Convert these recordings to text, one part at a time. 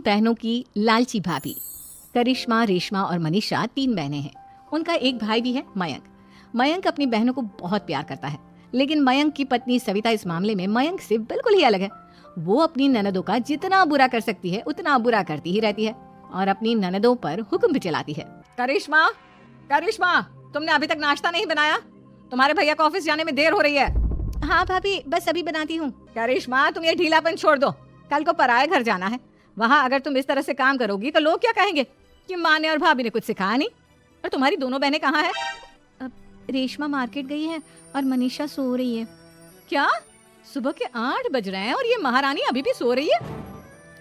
बहनों की लालची भाभी। करिश्मा, रेशमा और मनीषा 3 बहनें हैं। उनका एक भाई भी है, मयंक। मयंक अपनी बहनों को बहुत प्यार करता है, लेकिन मयंक की पत्नी सविता इस मामले में मयंक से बिल्कुल ही अलग है। वो अपनी ननदों का जितना बुरा कर सकती है उतना बुरा करती ही रहती है और अपनी ननदों पर हुक्म भी चलाती है। करिश्मा, करिश्मा, तुमने अभी तक नाश्ता नहीं बनाया? तुम्हारे भैया को ऑफिस जाने में देर हो रही है। हाँ भाभी, बस अभी बनाती हूँ। करिश्मा, तुम ये ढीलापन छोड़ दो। कल को पराये घर जाना है। वहाँ अगर तुम इस तरह से काम करोगी तो लोग क्या कहेंगे कि माँ ने और भाभी ने कुछ सिखाया नहीं। और तुम्हारी दोनों बहनें कहाँ है? रेशमा मार्केट गई है और मनीषा सो रही है। क्या? सुबह के 8 बज रहे हैं और ये महारानी अभी भी सो रही है?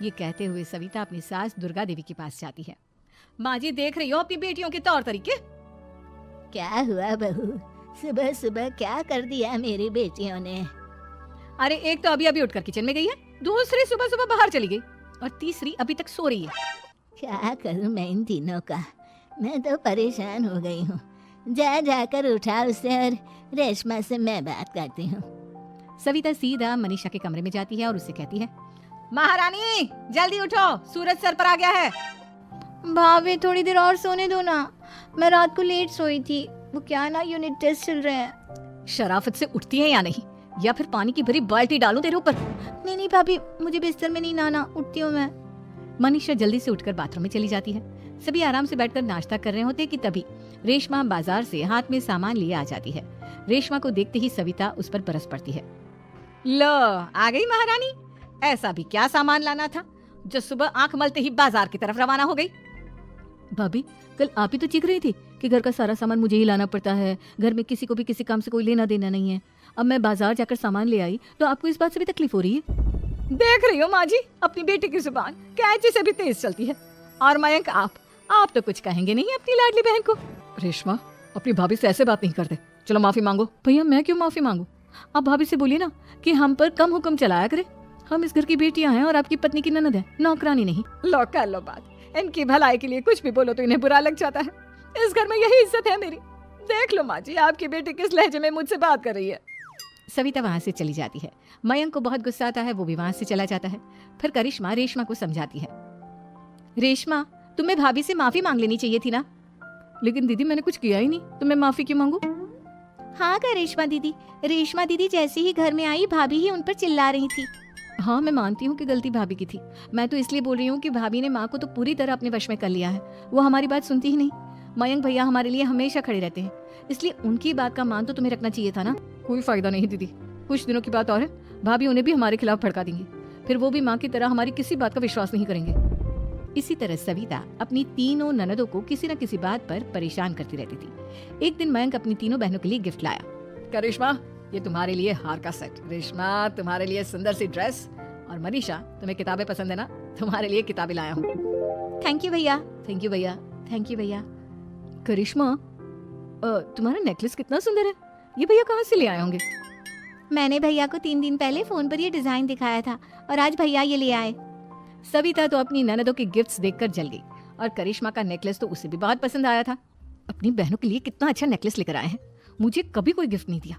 ये कहते हुए सविता अपनी सास दुर्गा देवी के पास जाती है। माँ जी, देख रही हो अपनी बेटियों के तौर तरीके? क्या हुआ बहू, सुबह सुबह क्या कर दिया मेरी बेटियों ने? अरे एक तो अभी अभी उठकर किचन में गई है, दूसरी सुबह सुबह बाहर चली गई और तीसरी अभी तक सो रही है। क्या करूं मैं इन तीनों का, मैं तो परेशान हो गई हूँ। जा जाकर उठा उसे और रेशमा से मैं बात करती हूँ। सविता सीधा मनीषा के कमरे में जाती है और उससे कहती है, महारानी जल्दी उठो, सूरज सर पर आ गया है। भाभी थोड़ी देर और सोने दो ना, मैं रात को लेट सोई थी। वो क्या ना, यूनिट टेस्ट चल रहे हैं। शराफत से उठती है या नहीं, या फिर पानी की भरी बाल्टी डालूं तेरे ऊपर? नहीं भाभी, मुझे बिस्तर में नहीं नहाना, उठती हूँ मैं। मनीषा जल्दी से उठकर बाथरूम में चली जाती है। सभी आराम से बैठकर नाश्ता कर रहे होते कि तभी रेशमा बाजार से हाथ में सामान लिए आ जाती है। रेशमा को देखते ही सविता उस पर बरस पड़ती है। लो, आ गई महारानी। ऐसा भी क्या सामान लाना था जो सुबह आंख मलते ही बाजार की तरफ रवाना हो गई? भाभी, कल आप ही तो चीख रही थी कि घर का सारा सामान मुझे ही लाना पड़ता है, घर में किसी को भी किसी काम से कोई लेना देना नहीं है। अब मैं बाजार जाकर सामान ले आई तो आपको इस बात से भी तकलीफ हो रही है? देख रही हो माँ जी, अपनी बेटी की जुबान कैंची से भी तेज चलती है। और मयंक, आप तो कुछ कहेंगे नहीं अपनी लाडली बहन को। रेशमा, अपनी भाभी से ऐसे बात नहीं करते। चलो माफी मांगो। भैया, मैं क्यों माफी मांगू? आप भाभी से बोलिए ना कि हम पर कम हुक्म चलाया करे। हम इस घर की बेटियां हैं और आपकी पत्नी की ननद है, नौकरानी नहीं। लो कर लो बात। इनकी भलाई के लिए कुछ भी बोलो तो इन्हें बुरा लग जाता है। इस घर में यही इज्जत है मेरी। देख लो माँ जी, आपकी बेटी किस लहजे में मुझसे बात कर रही है। सविता वहाँ से चली जाती है। मयंक को बहुत गुस्सा आता है, वो भी वहाँ से चला जाता है। फिर करिश्मा रेशमा को समझाती है, रेशमा, तुम्हें भाभी से माफी मांग लेनी चाहिए थी ना। लेकिन दीदी, मैंने कुछ किया ही नहीं तो मैं माफी क्यों मांगू? हाँ का रेशमा दीदी जैसे ही घर में आई, भाभी ही उन पर चिल्ला रही थी। हाँ, मैं मानती हूँ कि गलती भाभी की थी। मैं तो इसलिए बोल रही हूँ कि भाभी ने माँ को तो पूरी तरह अपने वश में कर लिया है। वो हमारी बात सुनती ही नहीं। मयंक भैया हमारे लिए हमेशा खड़े रहते हैं, इसलिए उनकी बात का मान तो तुम्हें रखना चाहिए था ना। कोई फायदा नहीं दीदी, कुछ दिनों की बात और है, भाभी उन्हें भी हमारे खिलाफ भड़का देंगी। फिर वो भी माँ की तरह हमारी किसी बात का विश्वास नहीं करेंगे। इसी तरह सविता अपनी तीनों ननदों को किसी न किसी बात पर परेशान करती रहती थी। एक दिन मयंक अपनी तीनों बहनों के लिए गिफ्ट लाया। करिश्मा, ये तुम्हारे लिए हार का सेट। रेशमा, तुम्हारे लिए सुंदर सी ड्रेस। और मनीषा, तुम्हें किताबें पसंद है ना, तुम्हारे लिए किताबें लाया हूँ। थैंक यू भैया। थैंक यू भैया। थैंक यू भैया। करिश्मा, तुम्हारा नेकलेस कितना सुंदर है, ये भैया कहाँ से ले आए होंगे? मैंने भैया को 3 दिन पहले फोन पर ये डिजाइन दिखाया था और आज भैया ये ले आए। सविता तो अपनी ननदों के गिफ्ट्स देखकर जल गई और करिश्मा का नेकलेस तो उसे भी बहुत पसंद आया था। अपनी बहनों के लिए कितना अच्छा नेकलेस लेकर आए हैं, मुझे कभी कोई गिफ्ट नहीं दिया।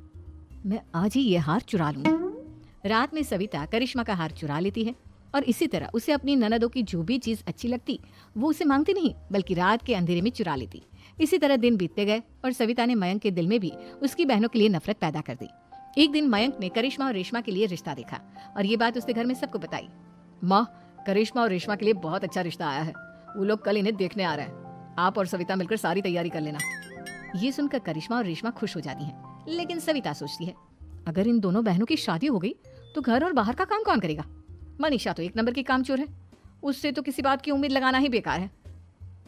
मैं आज ही ये हार चुरा लूंगी। रात में सविता करिश्मा का हार चुरा लेती है और इसी तरह उसे अपनी ननदों की जो भी चीज अच्छी लगती वो उसे मांगती नहीं, बल्कि रात के अंधेरे में चुरा लेती। इसी तरह दिन बीतते गए और सविता ने मयंक के दिल में भी उसकी बहनों के लिए नफरत पैदा कर दी। एक दिन मयंक ने करिश्मा और रेशमा के लिए रिश्ता देखा और ये बात उसने घर में सबको बताई। माँ, करिश्मा और रेशमा के लिए बहुत अच्छा रिश्ता आया है, वो लोग कल इन्हें देखने आ रहे हैं। आप और सविता मिलकर सारी तैयारी कर लेना। ये सुनकर करिश्मा और रेशमा खुश हो जाती हैं, लेकिन सविता सोचती है, अगर इन दोनों बहनों की शादी हो गई तो घर और बाहर का काम कौन करेगा? मनीषा तो 1 नंबर की कामचोर है, उससे तो किसी बात की उम्मीद लगाना ही बेकार है।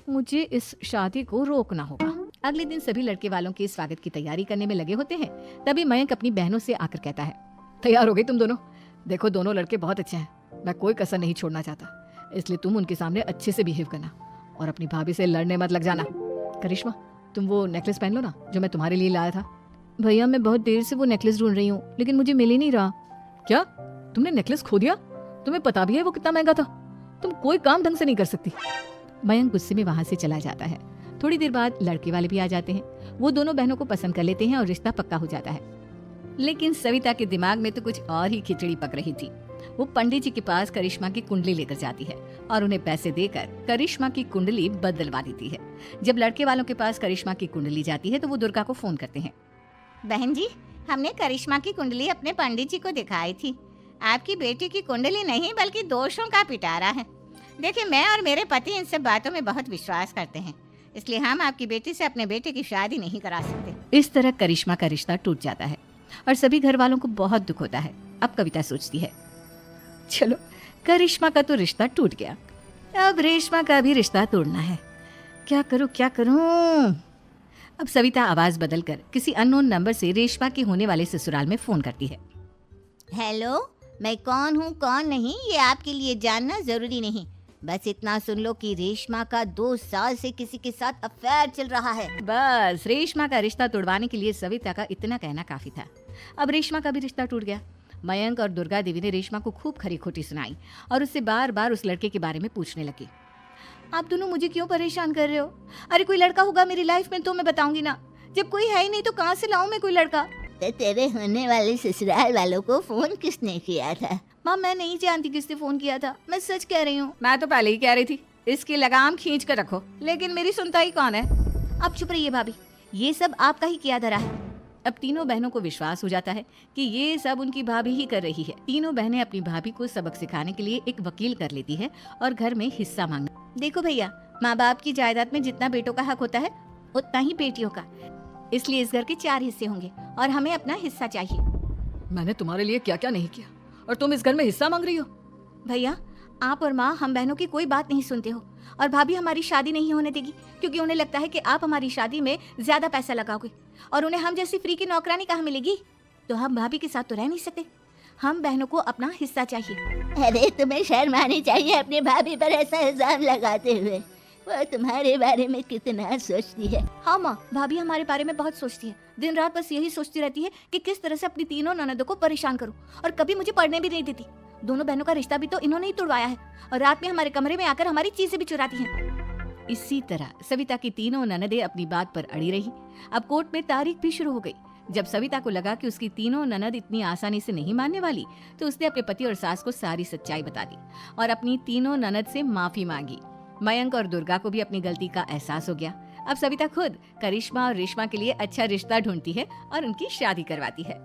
मुझे इस शादी को रोकना होगा। अगले दिन सभी लड़के वालों के स्वागत की तैयारी करने में लगे होते हैं। तभी मयंक अपनी बहनों से आकर कहता है, तैयार हो गई तुम दोनों? देखो, दोनों लड़के बहुत अच्छे हैं, मैं कोई कसर नहीं छोड़ना चाहता, इसलिए तुम उनके सामने अच्छे से बिहेव करना और अपनी भाभी से लड़ने मत लग जाना। करिश्मा, तुम वो नेकलेस पहन लो ना जो मैं तुम्हारे लिए लाया था। भैया, मैं बहुत देर से वो नेकलेस ढूंढ रही हूँ, लेकिन मुझे मिल ही नहीं रहा। क्या तुमने नेकलेस खो दिया? तुम्हें पता भी है वो कितना महंगा था, तुम कोई काम ढंग से नहीं कर सकती। मयंक गुस्से में वहां से चला जाता है। थोड़ी देर बाद लड़के वाले भी आ जाते हैं। वो दोनों बहनों को पसंद कर लेते हैं और रिश्ता पक्का हो जाता है। लेकिन सविता के दिमाग में तो कुछ और ही खिचड़ी पक रही थी। वो पंडित जी के पास करिश्मा की कुंडली लेकर जाती है और उन्हें पैसे देकर करिश्मा की कुंडली बदलवा देती है। जब लड़के वालों के पास करिश्मा की कुंडली जाती है तो वो दुर्गा को फोन करते हैं। बहन जी, हमने करिश्मा की कुंडली अपने पंडित जी को दिखाई थी। आपकी बेटी की कुंडली नहीं बल्कि दोषों का पिटारा है। देखिए, मैं और मेरे पति इन सब बातों में बहुत विश्वास करते हैं, इसलिए हम आपकी बेटी से अपने बेटे की शादी नहीं करा सकते। इस तरह करिश्मा का रिश्ता टूट जाता है और सभी घर वालों को बहुत दुख होता है। अब कविता सोचती है, चलो करिश्मा का तो रिश्ता टूट गया, अब रेशमा का भी रिश्ता तोड़ना है। क्या करूं? अब सविता आवाज बदलकर किसी अननोन नंबर से रेशमा के होने वाले ससुराल में फोन करती है। हेलो, मैं कौन हूँ कौन नहीं ये आपके लिए जानना जरूरी नहीं। बस इतना सुन लो कि रेशमा का 2 साल से किसी के साथ अफेयर चल रहा है। बस रेशमा का रिश्ता तोड़वाने के लिए सविता का इतना कहना काफी था। अब रेशमा का भी रिश्ता टूट गया। मयंक और दुर्गा देवी ने रेशमा को खूब खरी खोटी सुनाई और उससे बार बार उस लड़के के बारे में पूछने लगी। आप दोनों मुझे क्यों परेशान कर रहे हो? अरे कोई लड़का होगा मेरी लाइफ में तो मैं बताऊंगी ना, जब कोई है ही नहीं तो कहाँ से लाऊं मैं कोई लड़का? तो तेरे होने वाले ससुराल वालों को फोन किसने किया था? माँ, मैं नहीं जानती किसने फोन किया था, मैं सच कह रही हूँ। मैं तो पहले ही कह रही थी इसकी लगाम खींच कर रखो, लेकिन मेरी सुनता ही कौन है। आप चुप रहिए भाभी, ये सब आपका ही किया धरा है। अब तीनों बहनों को विश्वास हो जाता है कि ये सब उनकी भाभी ही कर रही है। तीनों बहनें अपनी भाभी को सबक सिखाने के लिए एक वकील कर लेती है और घर में हिस्सा मांगना। देखो भैया, माँ बाप की जायदाद में जितना बेटों का हक होता है उतना ही बेटियों का, इसलिए इस घर के 4 हिस्से होंगे और हमें अपना हिस्सा चाहिए। मैंने तुम्हारे लिए क्या क्या नहीं किया और तुम इस घर में हिस्सा मांग रही हो? भैया, आप और माँ हम बहनों की कोई बात नहीं सुनते हो और भाभी हमारी शादी नहीं होने देगी क्योंकि उन्हें लगता है कि आप हमारी शादी में ज्यादा पैसा लगाओगे और उन्हें हम जैसी फ्री की नौकरानी कहाँ मिलेगी। तो हम भाभी के साथ तो रह नहीं सकते, हम बहनों को अपना हिस्सा चाहिए। अरे तुम्हें शर्म आनी चाहिए अपनी भाभी पर ऐसा इल्जाम लगाते हुए। वो तुम्हारे बारे में कितना सोचती है। हाँ माँ, भाभी हमारे बारे में बहुत सोचती है, दिन रात बस यही सोचती रहती है कि किस तरह से अपनी तीनों ननदों को परेशान करूं और कभी मुझे पढ़ने भी नहीं देती। दोनों बहनों का रिश्ता भी तो इन्होंने ही तोड़वाया है और रात में हमारे कमरे में आकर हमारी चीजें भी चुराती हैं। इसी तरह सविता की तीनों ननदें अपनी बात पर अड़ी रही। अब कोर्ट में तारीख भी शुरू हो गई। जब सविता को लगा कि उसकी तीनों ननद इतनी आसानी से नहीं मानने वाली, तो उसने अपने पति और सास को सारी सच्चाई बता दी और अपनी तीनों ननद से माफी मांगी। मयंक और दुर्गा को भी अपनी गलती का एहसास हो गया। अब सविता खुद करिश्मा और रेशमा के लिए अच्छा रिश्ता ढूंढती है और उनकी शादी करवाती है।